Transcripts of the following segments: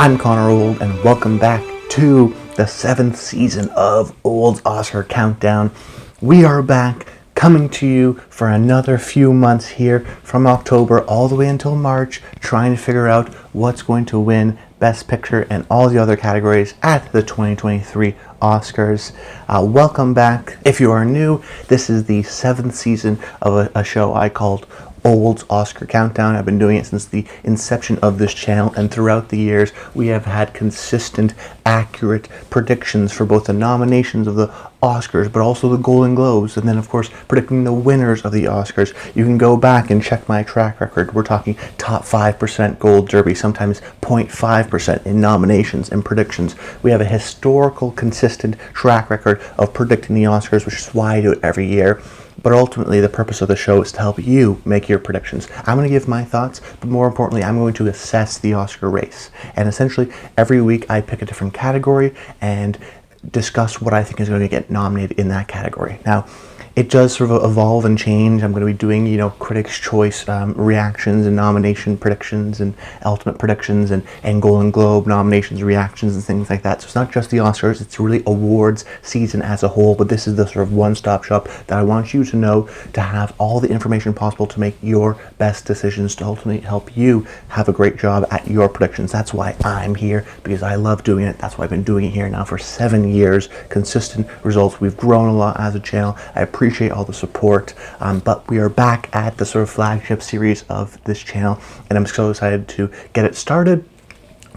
I'm Connor Old, and welcome back to the 7th season of Old's Oscar Countdown. We are back, coming to you for another few months here from October all the way until March, trying to figure out what's going to win Best Picture and all the other categories at the 2023 Oscars. Welcome back. If you are new, this is the 7th season of a show I called Old's Oscar Countdown. I've been doing it since the inception of this channel, and throughout the years we have had consistent, accurate predictions for both the nominations of the Oscars but also the Golden Globes, and then of course predicting the winners of the Oscars. You can go back and check my track record. We're talking top 5% Gold Derby, sometimes 0.5% in nominations and predictions. We have a historical, consistent track record of predicting the Oscars, which is why I do it every year. But ultimately, the purpose of the show is to help you make your predictions. I'm going to give my thoughts, but more importantly, I'm going to assess the Oscar race. And essentially, every week I pick a different category and discuss what I think is going to get nominated in that category. Now, it does sort of evolve and change. I'm going to be doing, Critics' Choice reactions and nomination predictions and ultimate predictions and Golden Globe nominations, reactions, and things like that. So it's not just the Oscars, it's really awards season as a whole, but this is the sort of one-stop shop that I want you to know, to have all the information possible to make your best decisions, to ultimately help you have a great job at your predictions. That's why I'm here, because I love doing it. That's why I've been doing it here now for 7 years. Consistent results. We've grown a lot as a channel. I appreciate all the support, but we are back at the sort of flagship series of this channel, and I'm so excited to get it started,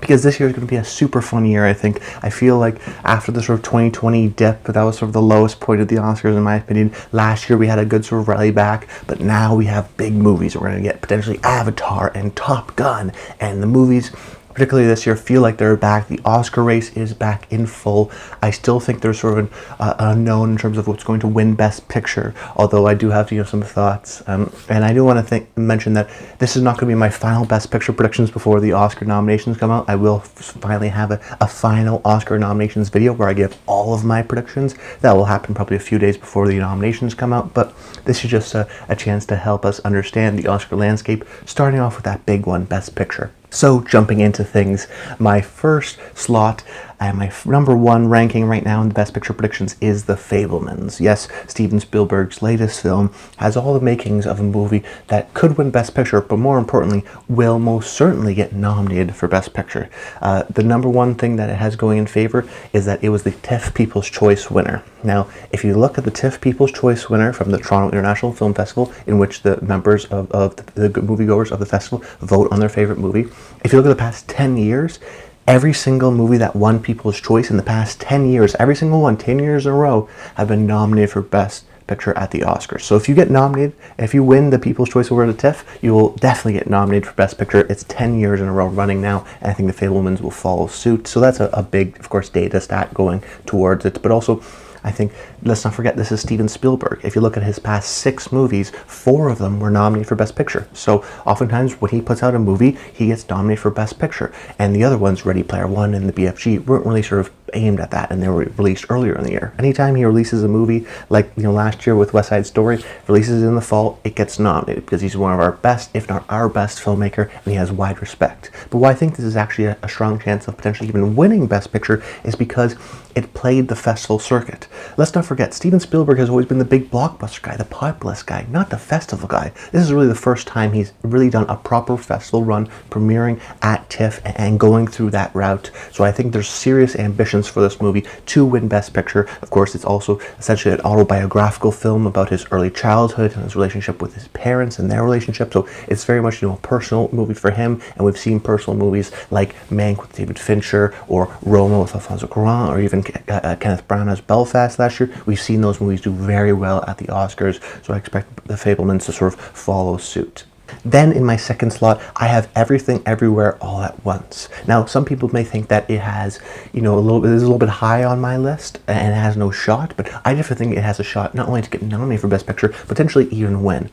because this year is going to be a super fun year. I feel like after the sort of 2020 dip, that was sort of the lowest point of the Oscars in my opinion. Last year we had a good sort of rally back, but now we have big movies. We're going to get potentially Avatar and Top Gun, and the movies, particularly this year, feel like they're back. The Oscar race is back in full. I still think there's sort of an unknown in terms of what's going to win Best Picture, although I do have some thoughts. And I do want to mention that this is not going to be my final Best Picture predictions before the Oscar nominations come out. I will finally have a final Oscar nominations video where I give all of my predictions. That will happen probably a few days before the nominations come out, but this is just a chance to help us understand the Oscar landscape, starting off with that big one, Best Picture. So, jumping into things, my first slot and my number one ranking right now in the Best Picture predictions is The Fabelmans. Yes, Steven Spielberg's latest film has all the makings of a movie that could win Best Picture, but more importantly, will most certainly get nominated for Best Picture. The number one thing that it has going in favor is that it was the TIFF People's Choice winner. Now, if you look at the TIFF People's Choice winner from the Toronto International Film Festival, in which the members of the moviegoers of the festival vote on their favorite movie, if you look at the past 10 years, every single movie that won People's Choice in the past 10 years, every single one, 10 years in a row, have been nominated for Best Picture at the Oscars. So if you get nominated, if you win the People's Choice Award at TIFF, you will definitely get nominated for Best Picture. It's 10 years in a row running now, and I think The Fabelmans will follow suit. So that's a big, of course, data stat going towards it. But also, I think, let's not forget, this is Steven Spielberg. If you look at his past 6 movies, 4 of them were nominated for Best Picture. So oftentimes when he puts out a movie, he gets nominated for Best Picture. And the other ones, Ready Player One and the BFG, weren't really sort of aimed at that, and they were released earlier in the year. Anytime he releases a movie, like last year with West Side Story, releases it in the fall, it gets nominated because he's one of our best, if not our best filmmaker, and he has wide respect. But why I think this is actually a strong chance of potentially even winning Best Picture is because it played the festival circuit. Let's not forget, Steven Spielberg has always been the big blockbuster guy, the populist guy, not the festival guy. This is really the first time he's really done a proper festival run, premiering at TIFF and going through that route. So I think there's serious ambitions for this movie to win Best Picture. Of course, it's also essentially an autobiographical film about his early childhood and his relationship with his parents and their relationship. So it's very much a personal movie for him, and we've seen personal movies like Mank with David Fincher, or Roma with Alfonso Cuarón, or even Kenneth Branagh's Belfast last year. We've seen those movies do very well at the Oscars, so I expect The Fabelmans to sort of follow suit. Then in my second slot, I have Everything Everywhere All at Once. Now, some people may think that it has, is a little bit high on my list and has no shot, but I definitely think it has a shot not only to get nominated for Best Picture, potentially even win.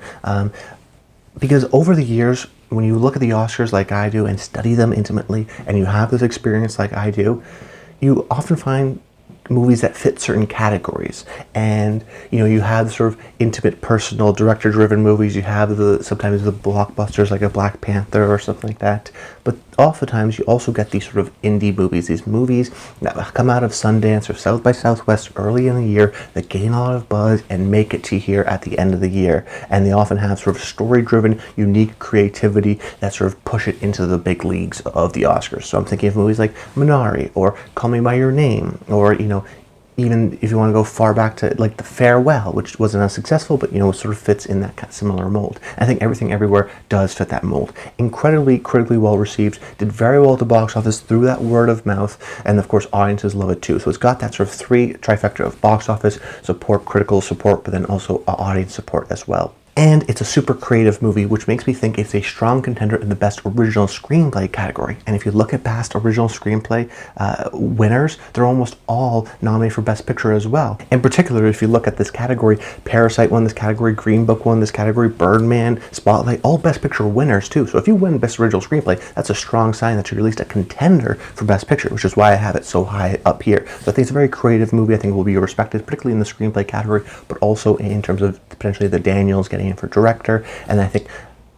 Because over the years, when you look at the Oscars like I do and study them intimately, and you have this experience like I do, you often find movies that fit certain categories. And you have the sort of intimate, personal, director-driven movies. You have sometimes the blockbusters like a Black Panther or something like that. But oftentimes you also get these sort of indie movies, these movies that come out of Sundance or South by Southwest early in the year that gain a lot of buzz and make it to here at the end of the year. And they often have sort of story-driven, unique creativity that sort of push it into the big leagues of the Oscars. So I'm thinking of movies like Minari or Call Me by Your Name, or even if you want to go far back to like The Farewell, which wasn't as successful, but sort of fits in that similar mold. I think Everything Everywhere does fit that mold. Incredibly, critically well received, did very well at the box office through that word of mouth, and of course audiences love it too. So it's got that sort of three trifecta of box office support, critical support, but then also audience support as well. And it's a super creative movie, which makes me think it's a strong contender in the Best Original Screenplay category. And if you look at past Original Screenplay winners, they're almost all nominated for Best Picture as well. In particular, if you look at this category, Parasite won this category, Green Book won this category, Birdman, Spotlight, all Best Picture winners too. So if you win Best Original Screenplay, that's a strong sign that you're at least a contender for Best Picture, which is why I have it so high up here. So I think it's a very creative movie. I think it will be respected, particularly in the screenplay category, but also in terms of potentially the Daniels getting in for director. And I think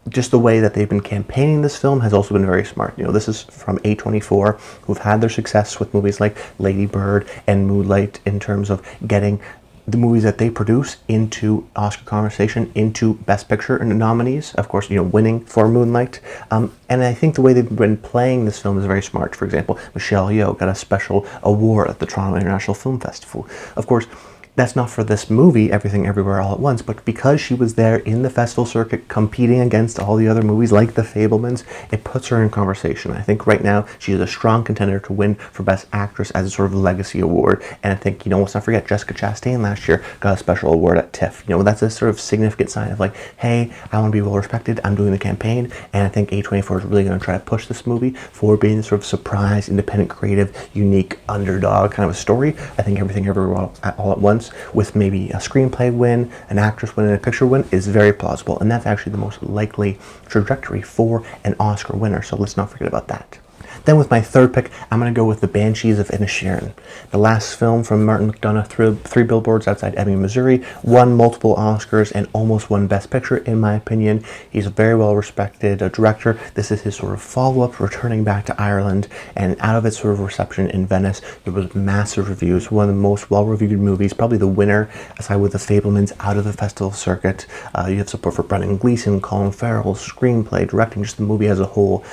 just the way that they've been campaigning this film has also been very smart. This is from A24, who've had their success with movies like Lady Bird and Moonlight in terms of getting the movies that they produce into Oscar conversation, into Best Picture and nominees. Of course, winning for Moonlight. And I think the way they've been playing this film is very smart. For example, Michelle Yeoh got a special award at the Toronto International Film Festival. Of course, that's not for this movie, Everything Everywhere All at Once, but because she was there in the festival circuit competing against all the other movies like The Fabelmans, it puts her in conversation. I think right now she is a strong contender to win for Best Actress as a sort of legacy award. And I think, let's not forget Jessica Chastain last year got a special award at TIFF. That's a sort of significant sign of like, hey, I want to be well respected, I'm doing the campaign. And I think A24 is really going to try to push this movie for being the sort of surprise, independent, creative, unique underdog kind of a story. I think Everything Everywhere All at Once, with maybe a screenplay win, an actress win, and a picture win, is very plausible. And that's actually the most likely trajectory for an Oscar winner. So let's not forget about that. Then with my third pick, I'm going to go with The Banshees of Inisherin. The last film from Martin McDonagh, Three Billboards Outside Ebbing, Missouri, won multiple Oscars and almost won Best Picture, in my opinion. He's a very well-respected director. This is his sort of follow-up, returning back to Ireland, and out of its sort of reception in Venice, there was massive reviews. One of the most well-reviewed movies, probably the winner, aside with The Fabelmans, out of the festival circuit. You have support for Brendan Gleeson, Colin Farrell, screenplay, directing, just the movie as a whole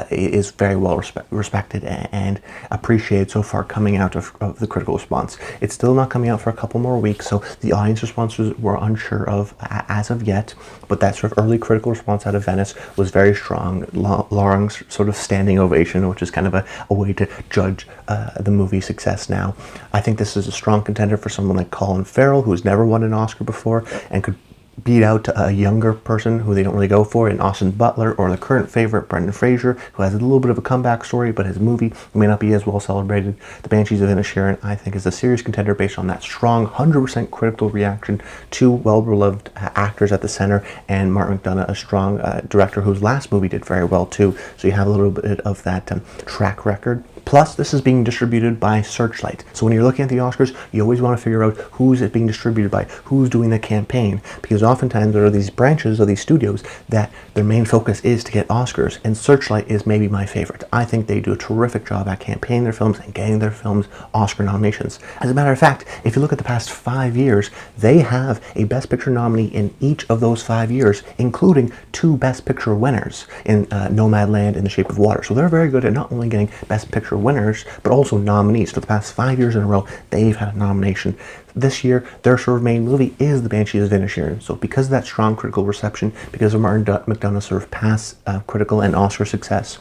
is very well respected and appreciated so far coming out of the critical response. It's still not coming out for a couple more weeks, so the audience responses were unsure of as of yet, but that sort of early critical response out of Venice was very strong. Laurang's sort of standing ovation, which is kind of a way to judge the movie's success now. I think this is a strong contender for someone like Colin Farrell, who's never won an Oscar before and could beat out a younger person who they don't really go for in Austin Butler, or the current favorite Brendan Fraser, who has a little bit of a comeback story, but his movie may not be as well celebrated. The Banshees of Inisherin, I think, is a serious contender based on that strong 100% critical reaction, two well-beloved actors at the center, and Martin McDonagh, a strong director whose last movie did very well too. So you have a little bit of that track record. Plus, this is being distributed by Searchlight. So when you're looking at the Oscars, you always want to figure out who's it being distributed by, who's doing the campaign, because oftentimes there are these branches of these studios that their main focus is to get Oscars, and Searchlight is maybe my favorite. I think they do a terrific job at campaigning their films and getting their films Oscar nominations. As a matter of fact, if you look at the past 5 years, they have a Best Picture nominee in each of those 5 years, including 2 Best Picture winners in Nomadland and The Shape of Water. So they're very good at not only getting Best Picture winners, but also nominees. For the past 5 years in a row, they've had a nomination. This year, their sort of main movie is The Banshees of Inisherin. So because of that strong critical reception, because of Martin McDonagh's sort of past critical and Oscar success,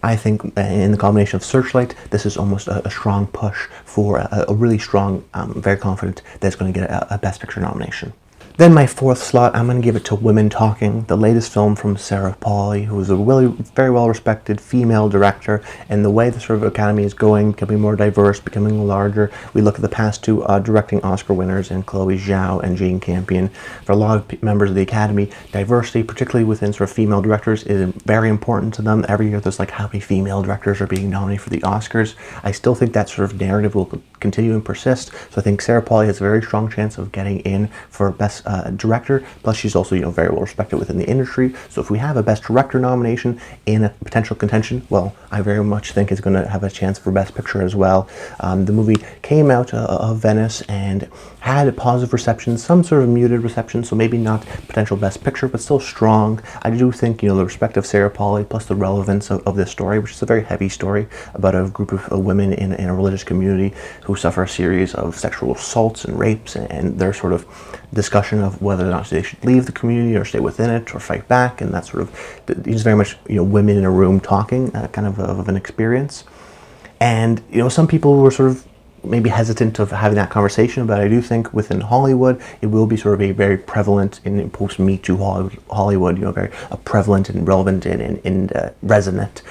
I think in the combination of Searchlight, this is almost a strong push for a really strong, very confident that it's going to get a Best Picture nomination. Then my fourth slot, I'm going to give it to Women Talking, the latest film from Sarah Polley, who is a really very well-respected female director, and the way the sort of Academy is going, becoming more diverse, becoming larger. We look at the past two directing Oscar winners in Chloe Zhao and Jane Campion. For a lot of members of the Academy, diversity, particularly within sort of female directors, is very important to them. Every year there's like how many female directors are being nominated for the Oscars. I still think that sort of narrative will continue and persist, so I think Sarah Polley has a very strong chance of getting in for Best Director. Plus, she's also very well respected within the industry. So if we have a Best Director nomination in a potential contention, well, I very much think it's going to have a chance for Best Picture as well. The movie came out of Venice and had a positive reception, some sort of muted reception, so maybe not potential Best Picture, but still strong. I do think, the respect of Sarah Polley, plus the relevance of this story, which is a very heavy story about a group of women in a religious community who suffer a series of sexual assaults and rapes, and their sort of discussion of whether or not they should leave the community or stay within it or fight back, and that sort of, it's very much, women in a room talking, kind of an experience. And, some people were sort of maybe hesitant of having that conversation, but I do think within Hollywood, it will be sort of a very prevalent in post-Me Too Hollywood, very prevalent and relevant and resonant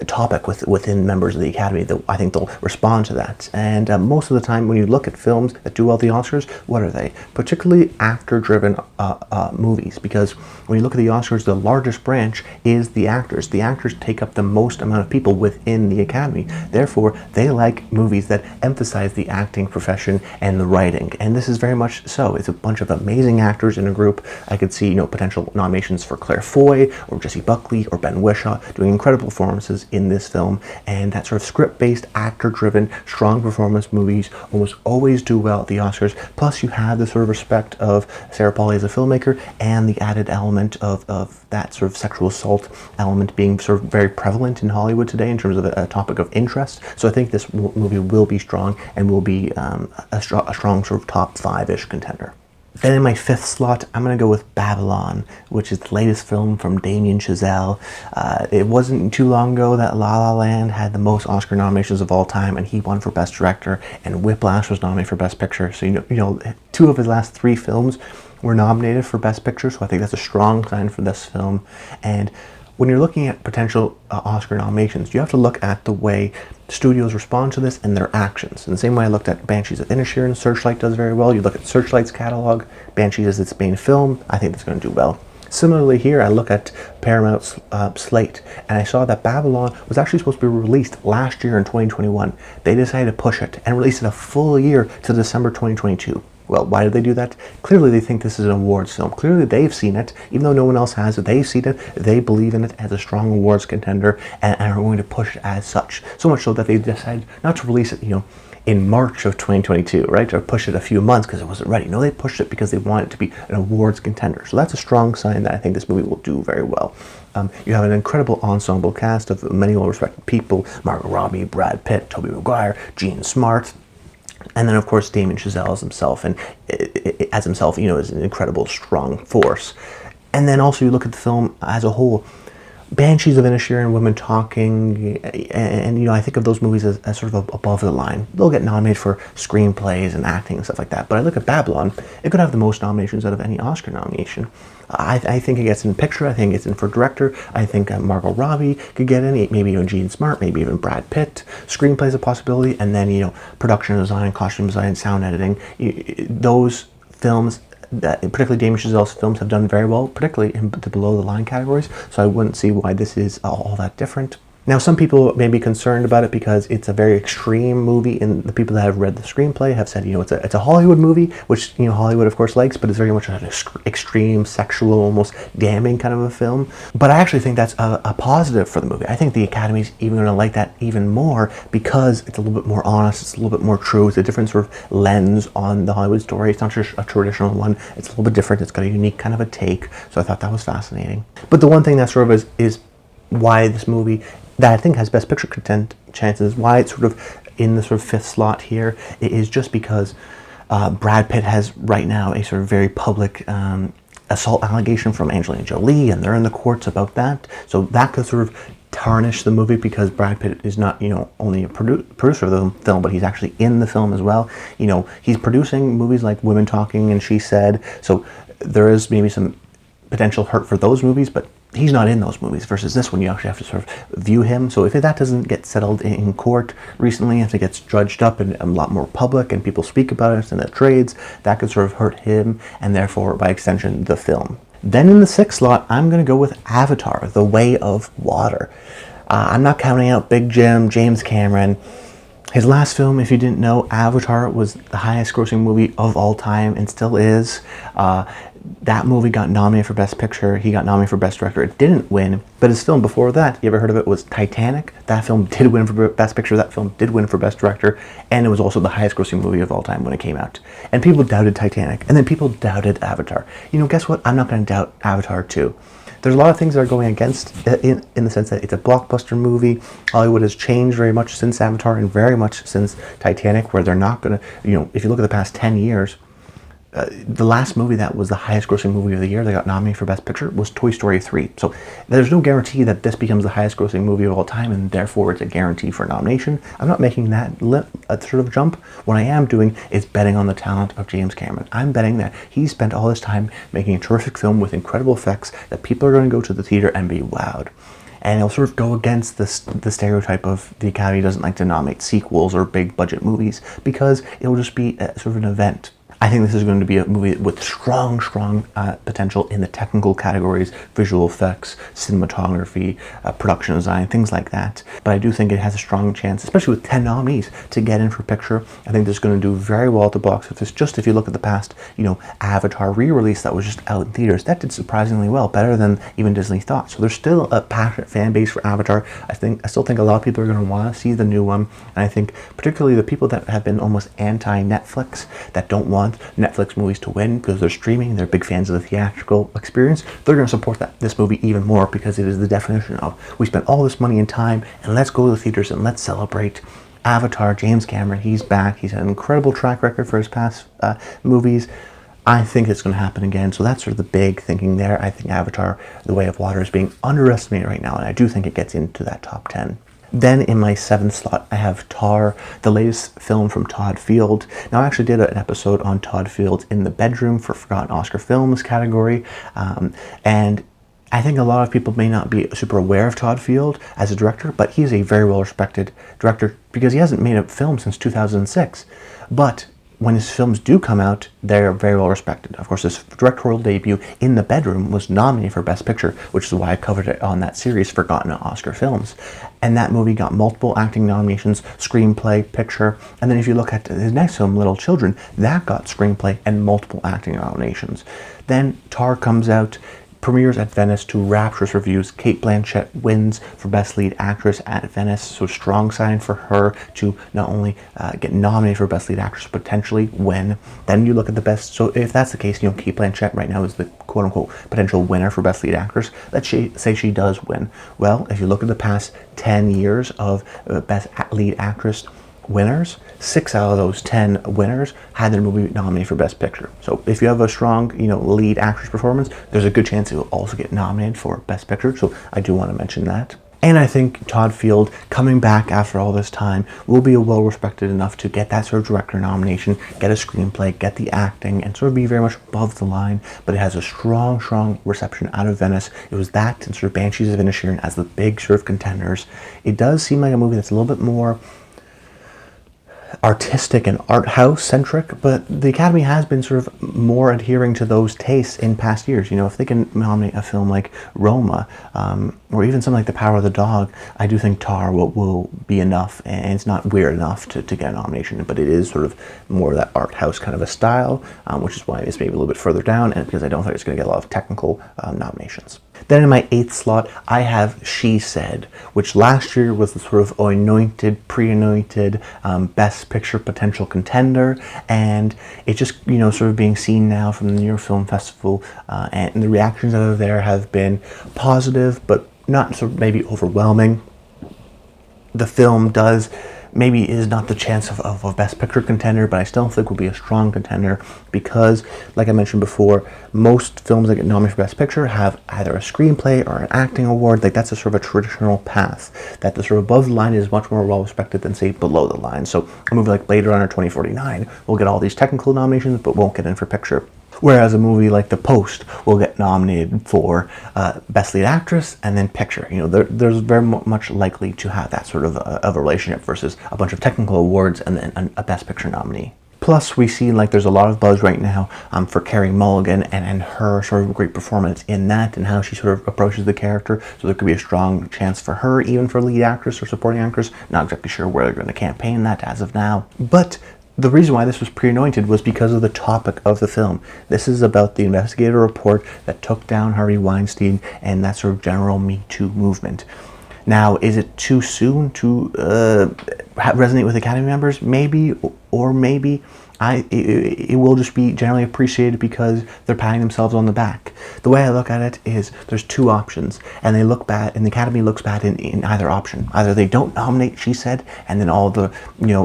topic within members of the Academy. That I think they'll respond to that. And most of the time, when you look at films that do well at the Oscars, what are they? Particularly actor-driven movies, because when you look at the Oscars, the largest branch is the actors. The actors take up the most amount of people within the Academy. Therefore, they like movies that emphasize the acting profession and the writing. And this is very much so. It's a bunch of amazing actors in a group. I could see, potential nominations for Claire Foy or Jessie Buckley or Ben Whishaw doing incredible performances in this film. And that sort of script-based, actor-driven, strong performance movies almost always do well at the Oscars. Plus, you have the sort of respect of Sarah Polley as a filmmaker and the added element of that sort of sexual assault element being sort of very prevalent in Hollywood today in terms of a topic of interest. So I think this movie will be strong and will be a strong sort of top 5-ish contender. Then in my fifth slot, I'm going to go with Babylon, which is the latest film from Damien Chazelle. It wasn't too long ago that La La Land had the most Oscar nominations of all time, and he won for Best Director, and Whiplash was nominated for Best Picture. So, two of his last 3 films were nominated for Best Picture, so I think that's a strong sign for this film. And when you're looking at potential Oscar nominations, you have to look at the way studios respond to this and their actions. In the same way I looked at Banshees of Inisherin, Searchlight does very well. You look at Searchlight's catalog, Banshees is its main film, I think it's going to do well. Similarly here, I look at Paramount's slate, and I saw that Babylon was actually supposed to be released last year in 2021. They decided to push it and release it a full year to December 2022. Well, why did they do that? Clearly they think this is an awards film. Clearly they've seen it, even though no one else has it. They've seen it, they believe in it as a strong awards contender, and are going to push it as such. So much so that they decided not to release it, in March of 2022, right? Or push it a few months because it wasn't ready. No, they pushed it because they want it to be an awards contender. So that's a strong sign that I think this movie will do very well. You have an incredible ensemble cast of many well-respected people: Margot Robbie, Brad Pitt, Tobey Maguire, Gene Smart. And then, of course, Damien Chazelle as himself, is an incredible, strong force. And then also you look at the film as a whole. Banshees of Inisherin, Women Talking, and I think of those movies as sort of above the line. They'll get nominated for screenplays and acting and stuff like that. But I look at Babylon, it could have the most nominations out of any Oscar nomination. I think it gets in picture, I think it gets in for director, I think Margot Robbie could get in, maybe even Gene Smart, maybe even Brad Pitt. Screenplay is a possibility, and then, production design, costume design, sound editing. Those films, particularly Damien Chazelle's films, have done very well, particularly in the below-the-line categories, so I wouldn't see why this is all that different. Now, some people may be concerned about it because it's a very extreme movie, and the people that have read the screenplay have said, it's a Hollywood movie, which, Hollywood, of course, likes, but it's very much an extreme, sexual, almost damning kind of a film. But I actually think that's a positive for the movie. I think the Academy's even going to like that even more because it's a little bit more honest, it's a little bit more true, it's a different sort of lens on the Hollywood story. It's not just a traditional one, it's a little bit different, it's got a unique kind of a take, so I thought that was fascinating. But the one thing that sort of is why this movie, that I think has Best Picture chances, why it's sort of in the sort of fifth slot here, is just because Brad Pitt has right now a sort of very public assault allegation from Angelina Jolie, and they're in the courts about that. So that could sort of tarnish the movie because Brad Pitt is not, only a producer of the film, but he's actually in the film as well. He's producing movies like Women Talking and She Said, so there is maybe some potential hurt for those movies, but he's not in those movies, versus this one you actually have to sort of view him. So if that doesn't get settled in court recently, if it gets judged up and a lot more public and people speak about it in the trades, that could sort of hurt him and therefore by extension the film. Then in the 6th slot, I'm going to go with Avatar, The Way of Water. I'm not counting out Big Jim, James Cameron. His last film, if you didn't know, Avatar, was the highest grossing movie of all time and still is. That movie got nominated for Best Picture. He got nominated for Best Director. It didn't win, but his film before that, you ever heard of it, was Titanic. That film did win for Best Picture. That film did win for Best Director, and it was also the highest grossing movie of all time when it came out. And people doubted Titanic, and then people doubted Avatar. Guess what? I'm not going to doubt Avatar too. There's a lot of things that are going against in the sense that it's a blockbuster movie. Hollywood has changed very much since Avatar and very much since Titanic, where they're not going to, if you look at the past 10 years, the last movie that was the highest grossing movie of the year that got nominated for Best Picture was Toy Story 3. So there's no guarantee that this becomes the highest grossing movie of all time and therefore it's a guarantee for nomination. I'm not making that sort of jump. What I am doing is betting on the talent of James Cameron. I'm betting that he spent all this time making a terrific film with incredible effects that people are going to go to the theater and be wowed. And it'll sort of go against the stereotype of the Academy doesn't like to nominate sequels or big budget movies because it'll just be sort of an event. I think this is going to be a movie with strong potential in the technical categories, visual effects, cinematography, production design, things like that. But I do think it has a strong chance, especially with 10 nominees, to get in for picture. I think this is going to do very well at the box office. Just if you look at the past, Avatar re-release that was just out in theaters, that did surprisingly well, better than even Disney thought. So there's still a passionate fan base for Avatar. I still think a lot of people are going to want to see the new one. And I think particularly the people that have been almost anti-Netflix, that don't want Netflix movies to win because they're streaming, they're big fans of the theatrical experience, they're going to support this movie even more because it is the definition of we spent all this money and time and let's go to the theaters and let's celebrate. Avatar, James Cameron, he's back. He's had an incredible track record for his past movies. I think it's going to happen again. So that's sort of the big thinking there. I think Avatar, The Way of Water is being underestimated right now, and I do think it gets into that top 10. Then in my 7th slot, I have Tar, the latest film from Todd Field. Now, I actually did an episode on Todd Field in the bedroom for Forgotten Oscar Films category, and I think a lot of people may not be super aware of Todd Field as a director, but he's a very well-respected director because he hasn't made a film since 2006. But when his films do come out, they're very well respected. Of course, his directorial debut, In the Bedroom, was nominated for Best Picture, which is why I covered it on that series, Forgotten Oscar Films. And that movie got multiple acting nominations, screenplay, picture. And then if you look at his next film, Little Children, that got screenplay and multiple acting nominations. Then Tar comes out, premieres at Venice to rapturous reviews. Cate Blanchett wins for Best Lead Actress at Venice, so strong sign for her to not only get nominated for Best Lead Actress, potentially win. Then you look at the best, so if that's the case, Cate Blanchett right now is the quote-unquote potential winner for Best Lead Actress. Let's say she does win. Well, if you look at the past 10 years of Best Lead Actress winners, 6 out of those 10 winners had their movie nominated for Best Picture. So if you have a strong, lead actress performance, there's a good chance it will also get nominated for Best Picture. So I do want to mention that. And I think Todd Field, coming back after all this time, will be well-respected enough to get that sort of director nomination, get a screenplay, get the acting, and sort of be very much above the line. But it has a strong reception out of Venice. It was that and sort of Banshees of Inisherin as the big sort of contenders. It does seem like a movie that's a little bit more artistic and art house centric, but the Academy has been sort of more adhering to those tastes in past years. If they can nominate a film like Roma, or even something like The Power of the Dog, I do think Tar will be enough, and it's not weird enough to get a nomination, but it is sort of more of that art house kind of a style, which is why it's maybe a little bit further down, and because I don't think it's going to get a lot of technical nominations. Then in my 8th slot, I have She Said, which last year was the sort of pre-anointed Best Picture potential contender, and it's just, sort of being seen now from the New York Film Festival, and the reactions that are there have been positive, but not sort of maybe overwhelming. The film does maybe is not the chance of a Best Picture contender, but I still think will be a strong contender because, like I mentioned before, most films that get nominated for Best Picture have either a screenplay or an acting award. Like, that's a sort of a traditional path, that the sort of above the line is much more well respected than, say, below the line. So a movie like Blade Runner 2049 will get all these technical nominations, but won't get in for picture. Whereas a movie like The Post will get nominated for Best Lead Actress and then Picture. You know, there's very much likely to have that sort of a relationship versus a bunch of technical awards and then a Best Picture nominee. Plus, we see like there's a lot of buzz right now for Carey Mulligan and her sort of great performance in that and how she sort of approaches the character. So there could be a strong chance for her, even for lead actress or supporting actress. Not exactly sure where they're going to campaign that as of now. But the reason why this was pre-anointed was because of the topic of the film. This is about the investigative report that took down Harvey Weinstein and that sort of general Me Too movement. Now, is it too soon to resonate with Academy members? Maybe, or maybe it will just be generally appreciated because they're patting themselves on the back. The way I look at it is there's two options, and they look bad, and the Academy looks bad in either option. Either they don't nominate, she said, and then all the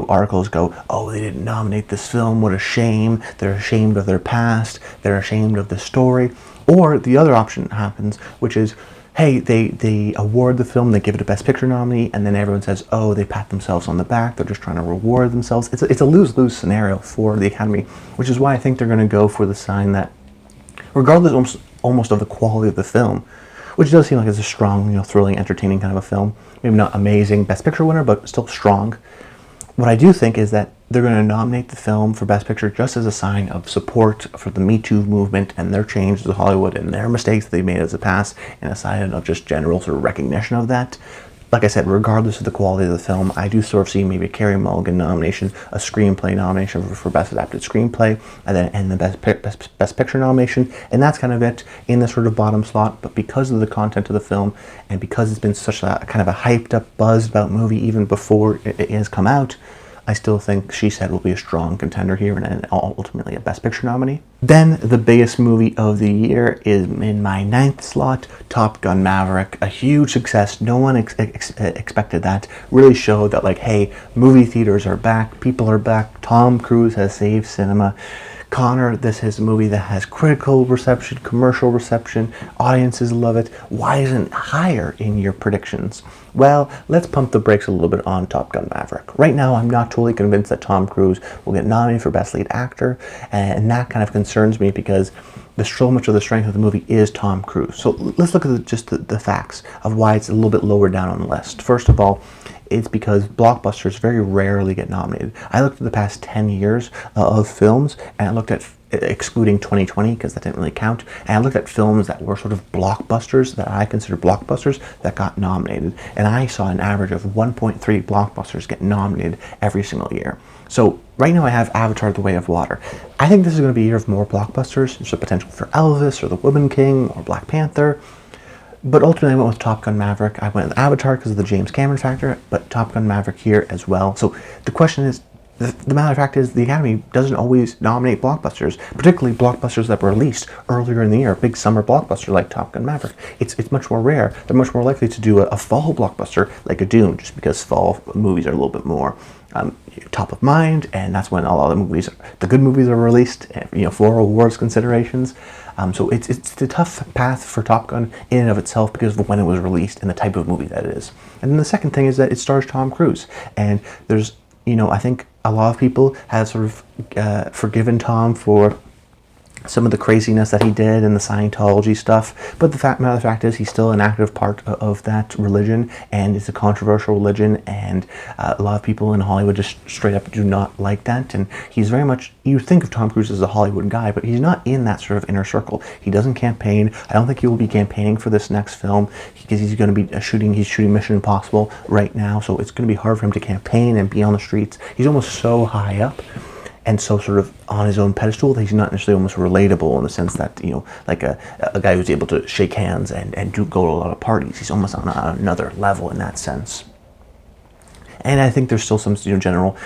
articles go, oh, they didn't nominate this film, what a shame, they're ashamed of their past, they're ashamed of the story. Or the other option happens, which is, hey, they award the film, they give it a Best Picture nominee, and then everyone says, oh, they pat themselves on the back, they're just trying to reward themselves. It's a lose-lose scenario for the Academy, which is why I think they're going to go for the sign that, regardless almost of the quality of the film, which does seem like it's a strong, thrilling, entertaining kind of a film, maybe not amazing Best Picture winner, but still strong. What I do think is that they're going to nominate the film for Best Picture just as a sign of support for the Me Too movement and their changes to Hollywood and their mistakes that they made as a past, and a sign of just general sort of recognition of that. Like I said, regardless of the quality of the film, I do sort of see maybe a Carey Mulligan nomination, a screenplay nomination for Best Adapted Screenplay, and the Best Picture nomination, and that's kind of it in the sort of bottom slot. But because of the content of the film, and because it's been such a kind of a hyped up, buzzed about movie even before it has come out, I still think She Said will be a strong contender here and ultimately a Best Picture nominee. Then the biggest movie of the year is in my 9th slot, Top Gun Maverick. A huge success. No one expected that. Really showed that, like, hey, movie theaters are back. People are back. Tom Cruise has saved cinema. Connor, this is a movie that has critical reception, commercial reception, audiences love it. Why isn't it higher in your predictions? Well, let's pump the brakes a little bit on Top Gun Maverick. Right now, I'm not totally convinced that Tom Cruise will get nominated for Best Lead Actor, and that kind of concerns me because so much of the strength of the movie is Tom Cruise. So let's look at just the facts of why it's a little bit lower down on the list. First of all, it's because blockbusters very rarely get nominated. I looked at the past 10 years of films, and I looked at, excluding 2020, because that didn't really count, and I looked at films that were sort of blockbusters, that I consider blockbusters, that got nominated. And I saw an average of 1.3 blockbusters get nominated every single year. So right now I have Avatar: The Way of Water. I think this is going to be a year of more blockbusters. There's a potential for Elvis or The Woman King or Black Panther. But ultimately I went with Top Gun Maverick. I went with Avatar because of the James Cameron factor, but Top Gun Maverick here as well. So the question is, the matter of fact is the Academy doesn't always nominate blockbusters, particularly blockbusters that were released earlier in the year, a big summer blockbuster like Top Gun Maverick. It's much more rare. They're much more likely to do a fall blockbuster like a Dune, just because fall movies are a little bit more top of mind, and that's when a lot of the good movies are released, for awards considerations. So it's the tough path for Top Gun in and of itself because of when it was released and the type of movie that it is. And then the second thing is that it stars Tom Cruise, and there's I think a lot of people have sort of forgiven Tom for some of the craziness that he did and the Scientology stuff, but the matter of the fact is he's still an active part of that religion, and it's a controversial religion, and a lot of people in Hollywood just straight up do not like that. And he's very much, you think of Tom Cruise as a Hollywood guy, but he's not in that sort of inner circle. He doesn't campaign. I don't think he will be campaigning for this next film because he's going to be shooting Mission Impossible right now, so it's going to be hard for him to campaign and be on the streets. He's almost so high up and so sort of on his own pedestal that he's not necessarily almost relatable in the sense that, like a guy who's able to shake hands and go to a lot of parties. He's almost on another level in that sense. And I think there's still some general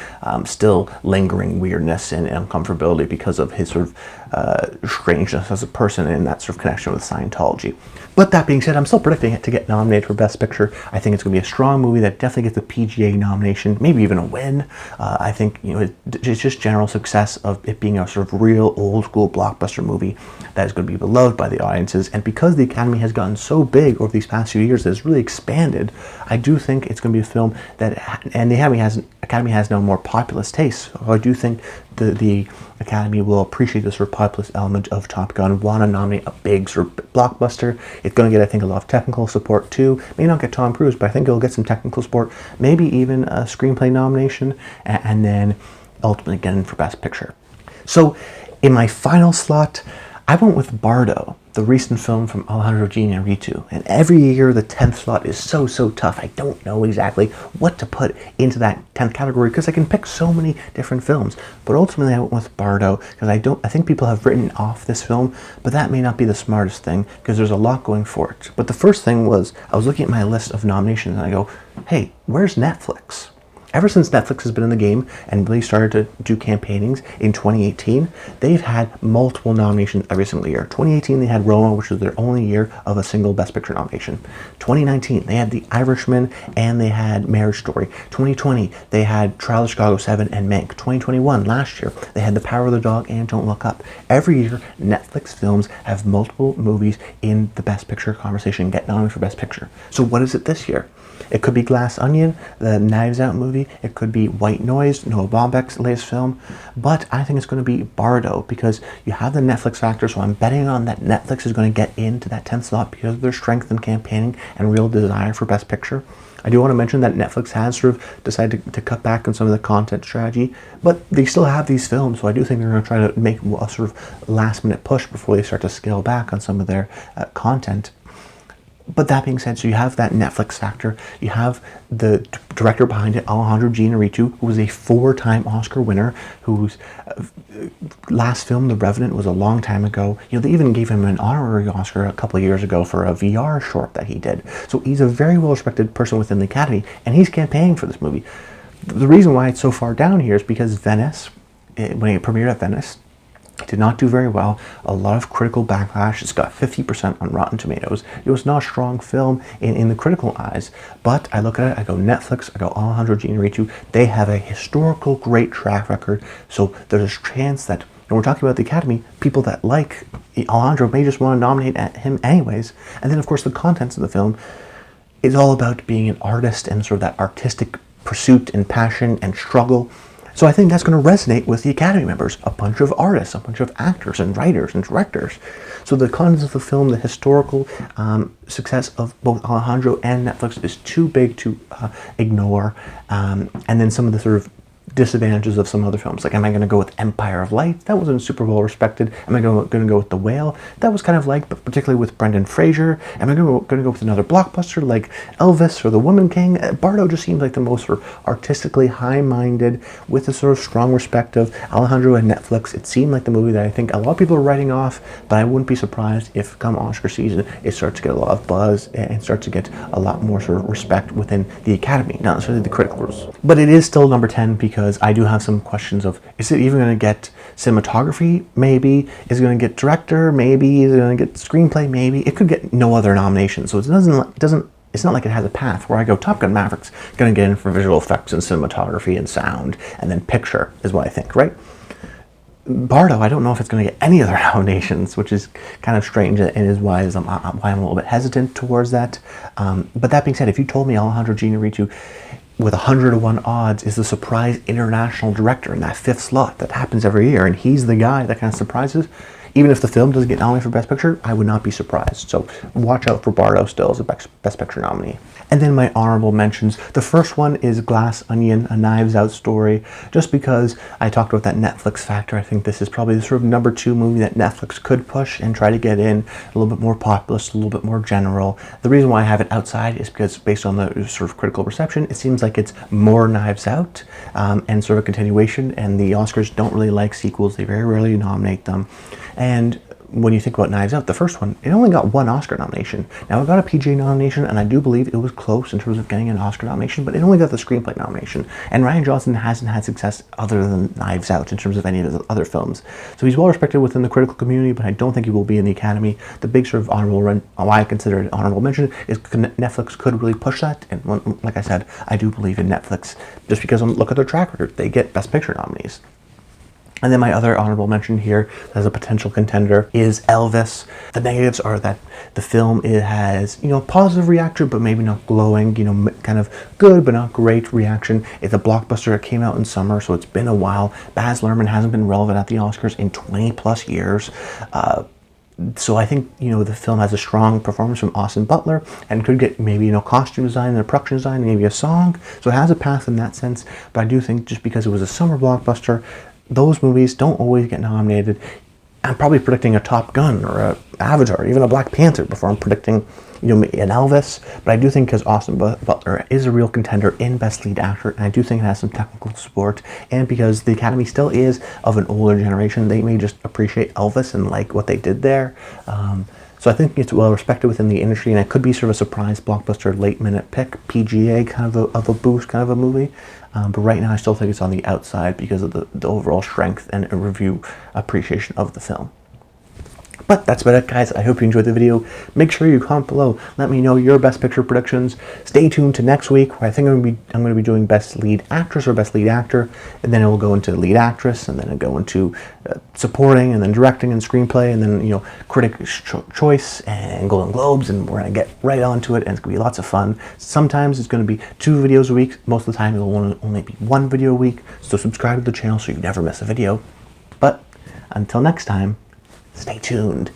still lingering weirdness and uncomfortability because of his sort of strangeness as a person and that sort of connection with Scientology. But that being said, I'm still predicting it to get nominated for Best Picture. I think it's going to be a strong movie that definitely gets a PGA nomination, maybe even a win. I think it's just general success of it being a sort of real old school blockbuster movie that is going to be beloved by the audiences. And because the Academy has gotten so big over these past few years, that it's really expanded, I do think it's going to be a film that, and the Academy has now more populist tastes. So I do think the Academy will appreciate the sort of populist element of Top Gun, want to nominate a big sort of blockbuster. It's going to get, I think, a lot of technical support too. May not get Tom Cruise, but I think it'll get some technical support, maybe even a screenplay nomination, and then ultimately get in for Best Picture. So in my final slot, I went with Bardo, the recent film from Alejandro Iñárritu. And every year the 10th slot is so tough. I don't know exactly what to put into that 10th category because I can pick so many different films. But ultimately I went with Bardo because I think people have written off this film, but that may not be the smartest thing because there's a lot going for it. But the first thing was, I was looking at my list of nominations and I go, hey, where's Netflix? Ever since Netflix has been in the game and really started to do campaignings in 2018, they've had multiple nominations every single year. 2018, they had Roma, which was their only year of a single Best Picture nomination. 2019, they had The Irishman and they had Marriage Story. 2020, they had Trial of Chicago 7 and Mank. 2021, last year, they had The Power of the Dog and Don't Look Up. Every year, Netflix films have multiple movies in the Best Picture conversation get nominated for Best Picture. So what is it this year? It could be Glass Onion, the Knives Out movie. It could be White Noise, Noah Baumbach's latest film. But I think it's going to be Bardo because you have the Netflix factor, so I'm betting on that Netflix is going to get into that 10th slot because of their strength in campaigning and real desire for Best Picture. I do want to mention that Netflix has sort of decided to cut back on some of the content strategy, but they still have these films, so I do think they're going to try to make a sort of last-minute push before they start to scale back on some of their content. But that being said, so you have that Netflix factor, you have the director behind it, Alejandro Iñárritu, who was a 4-time Oscar winner, whose last film, The Revenant, was a long time ago. They even gave him an honorary Oscar a couple of years ago for a VR short that he did. So he's a very well-respected person within the Academy, and he's campaigning for this movie. The reason why it's so far down here is because Venice, when it premiered at Venice, did not do very well. A lot of critical backlash. It's got 50% on Rotten Tomatoes. It was not a strong film in the critical eyes. But I look at it, I go Netflix, I go Alejandro Iñárritu. They have a historical great track record. So there's a chance that, when we're talking about the Academy, people that like Alejandro may just want to nominate him anyways. And then of course the contents of the film is all about being an artist and sort of that artistic pursuit and passion and struggle. So I think that's going to resonate with the Academy members, a bunch of artists, a bunch of actors and writers and directors. So the contents of the film, the historical success of both Alejandro and Netflix is too big to ignore. And then some of the sort of disadvantages of some other films. Like, am I going to go with Empire of Light? That wasn't super well respected. Am I going to go with The Whale? That was kind of liked, but particularly with Brendan Fraser. Am I going to go with another blockbuster like Elvis or The Woman King? Bardo just seems like the most sort of artistically high-minded, with a sort of strong respect of Alejandro and Netflix. It seemed like the movie that I think a lot of people are writing off, but I wouldn't be surprised if come Oscar season it starts to get a lot of buzz and starts to get a lot more sort of respect within the Academy, not necessarily the criticals. But it is still number 10 because I do have some questions of, is it even going to get cinematography? Maybe. Is it going to get director? Maybe. Is it going to get screenplay? Maybe. It could get no other nomination. So it's not like it has a path where I go, Top Gun Maverick's going to get in for visual effects and cinematography and sound, and then picture is what I think, right? Bardo, I don't know if it's going to get any other nominations, which is kind of strange and is why I'm a little bit hesitant towards that. But that being said, if you told me Alejandro Iñárritu with 100-to-1 odds is the surprise international director in that 5th slot, that happens every year, and he's the guy that kind of surprises, even if the film doesn't get nominated for Best Picture, I would not be surprised. So watch out for Bardo still as a Best Picture nominee. And then my honorable mentions. The first one is Glass Onion, a Knives Out story. Just because I talked about that Netflix factor, I think this is probably the sort of number 2 movie that Netflix could push and try to get in a little bit more populist, a little bit more general. The reason why I have it outside is because based on the sort of critical reception, it seems like it's more Knives Out and sort of a continuation, and the Oscars don't really like sequels. They very rarely nominate them. And when you think about Knives Out, the first one, it only got one Oscar nomination. Now, it got a PGA nomination, and I do believe it was close in terms of getting an Oscar nomination, but it only got the screenplay nomination. And Rian Johnson hasn't had success other than Knives Out in terms of any of his other films. So he's well respected within the critical community, but I don't think he will be in the Academy. The big sort of why I consider it honorable mention is Netflix could really push that. And like I said, I do believe in Netflix just because look at their track record. They get Best Picture nominees. And then my other honorable mention here as a potential contender is Elvis. The negatives are that the film, it has, positive reaction, but maybe not glowing, kind of good, but not great reaction. It's a blockbuster. It came out in summer, so it's been a while. Baz Luhrmann hasn't been relevant at the Oscars in 20 plus years. So I think, the film has a strong performance from Austin Butler and could get maybe, costume design and production design, maybe a song. So it has a path in that sense. But I do think just because it was a summer blockbuster, those movies don't always get nominated. I'm probably predicting a Top Gun or a Avatar, or even a Black Panther before I'm predicting, an Elvis. But I do think because Austin Butler is a real contender in Best Lead Actor, and I do think it has some technical support, and because the Academy still is of an older generation, they may just appreciate Elvis and like what they did there. So I think it's well respected within the industry, and it could be sort of a surprise blockbuster, late-minute pick, PGA kind of a boost kind of a movie. But right now I still think it's on the outside because of the overall strength and review appreciation of the film. But that's about it, guys. I hope you enjoyed the video. Make sure you comment below. Let me know your Best Picture predictions. Stay tuned to next week, where I think I'm going to be doing Best Lead Actress or Best Lead Actor, and then it will go into Lead Actress, and then it'll go into Supporting, and then Directing and Screenplay, and then Critics' Choice and Golden Globes, and we're going to get right onto it, and it's going to be lots of fun. Sometimes it's going to be 2 videos a week. Most of the time it will only be 1 video a week. So subscribe to the channel so you never miss a video. But until next time, stay tuned.